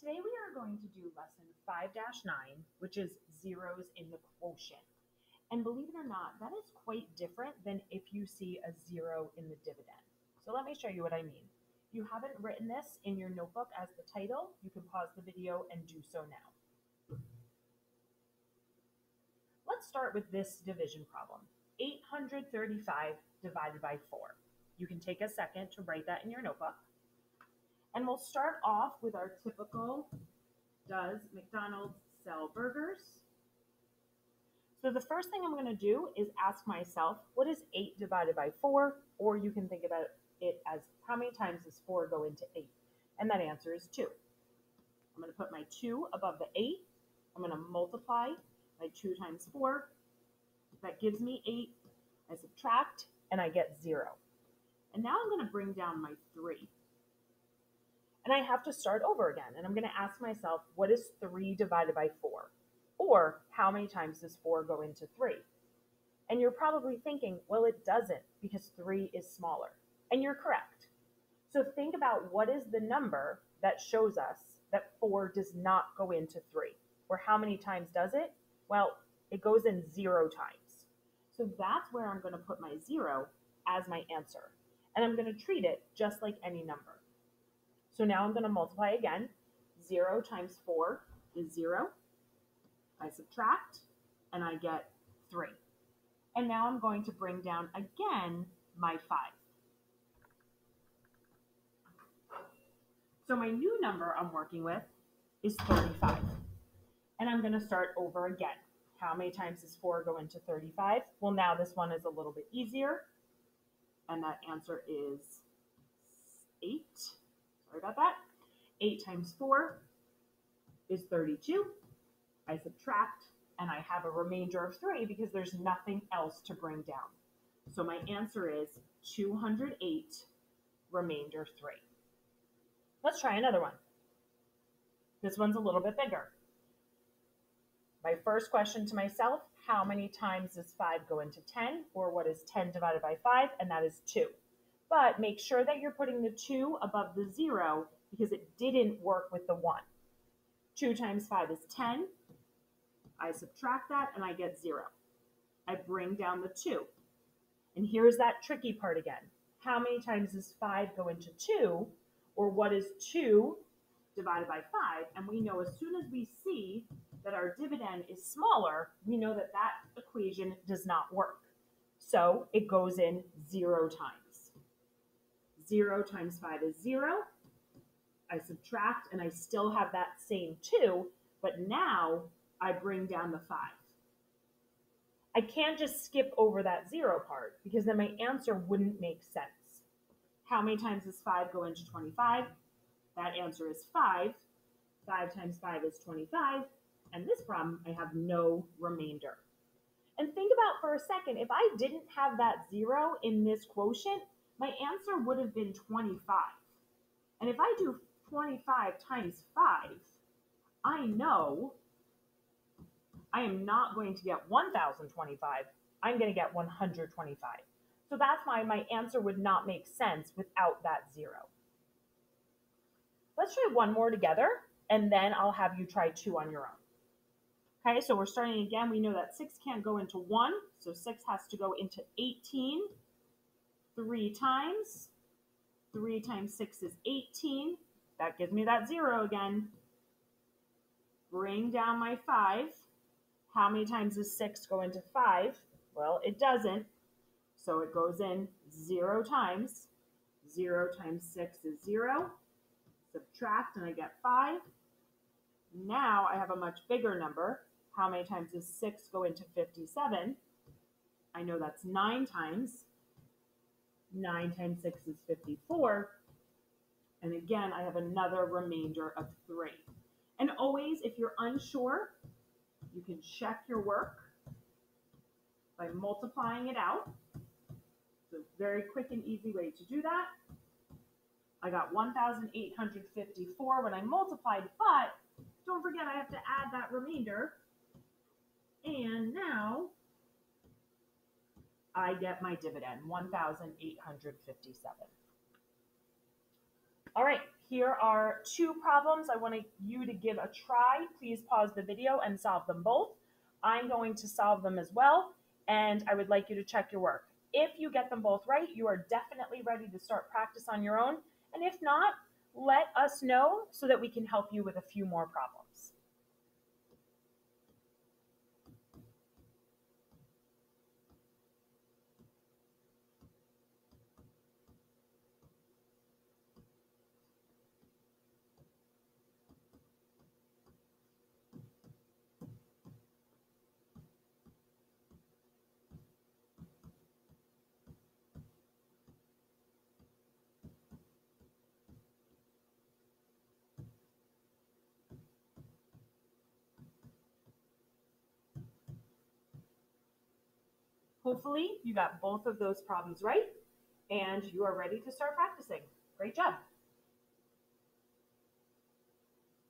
Today we are going to do lesson 5-9, which is zeros in the quotient. And believe it or not, that is quite different than if you see a zero in the dividend. So let me show you what I mean. If you haven't written this in your notebook as the title, you can pause the video and do so now. Let's start with this division problem. 835 divided by 4. You can take a second to write that in your notebook. And we'll start off with our typical, does McDonald's sell burgers? So the first thing I'm going to do is ask myself, what is 8 divided by 4? Or you can think about it as how many times does 4 go into 8? And that answer is 2. I'm going to put my 2 above the 8. I'm going to multiply my 2 times 4. That gives me 8. I subtract and I get 0. And now I'm going to bring down my 3. And I have to start over again. And I'm going to ask myself, what is 3 divided by 4? Or how many times does 4 go into 3? And you're probably thinking, well, it doesn't because 3 is smaller. And you're correct. So think about what is the number that shows us that 4 does not go into 3? Or how many times does it? Well, it goes in 0 times. So that's where I'm going to put my 0 as my answer. And I'm going to treat it just like any number. So now I'm going to multiply again. 0 times 4 is 0. I subtract, and I get 3. And now I'm going to bring down again my 5. So my new number I'm working with is 35. And I'm going to start over again. How many times does 4 go into 35? Well, now this one is a little bit easier. And that answer is 8. Sorry about that. 8 times 4 is 32. I subtract, and I have a remainder of 3 because there's nothing else to bring down. So my answer is 208, remainder 3. Let's try another one. This one's a little bit bigger. My first question to myself, how many times does 5 go into 10? Or what is 10 divided by 5? And that is 2. But make sure that you're putting the 2 above the 0 because it didn't work with the 1. 2 times 5 is 10. I subtract that and I get 0. I bring down the 2. And here's that tricky part again. How many times does 5 go into 2? Or what is 2 divided by 5? And we know as soon as we see that our dividend is smaller, we know that that equation does not work. So it goes in 0 times. 0 times 5 is 0. I subtract and I still have that same 2, but now I bring down the 5. I can't just skip over that 0 part because then my answer wouldn't make sense. How many times does 5 go into 25? That answer is 5. 5 times 5 is 25. And this problem, I have no remainder. And think about for a second, if I didn't have that 0 in this quotient, my answer would have been 25. And if I do 25 times 5, I know I am not going to get 1,025. I'm going to get 125. So that's why my answer would not make sense without that 0. Let's try one more together, and then I'll have you try 2 on your own. Okay, so we're starting again. We know that 6 can't go into 1, so 6 has to go into 18 3 times. 3 times 6 is 18. That gives me that 0 again. Bring down my 5. How many times does 6 go into 5? Well, it doesn't. So it goes in 0 times. 0 times 6 is 0. Subtract and I get 5. Now I have a much bigger number. How many times does 6 go into 57? I know that's 9 times. 9 times 6 is 54. And again, I have another remainder of 3. And always, if you're unsure, you can check your work by multiplying it out. It's a very quick and easy way to do that. I got 1,854 when I multiplied, but don't forget I have to add that remainder. And now I get my dividend, 1,857. All right, Here are two problems I want you to give a try. Please pause the video and solve them both. I'm going to solve them as well, and I would like you to check your work. If you get them both right, you are definitely ready to start practice on your own. And if not, let us know so that we can help you with a few more problems. Hopefully you got both of those problems right and you are ready to start practicing. Great job.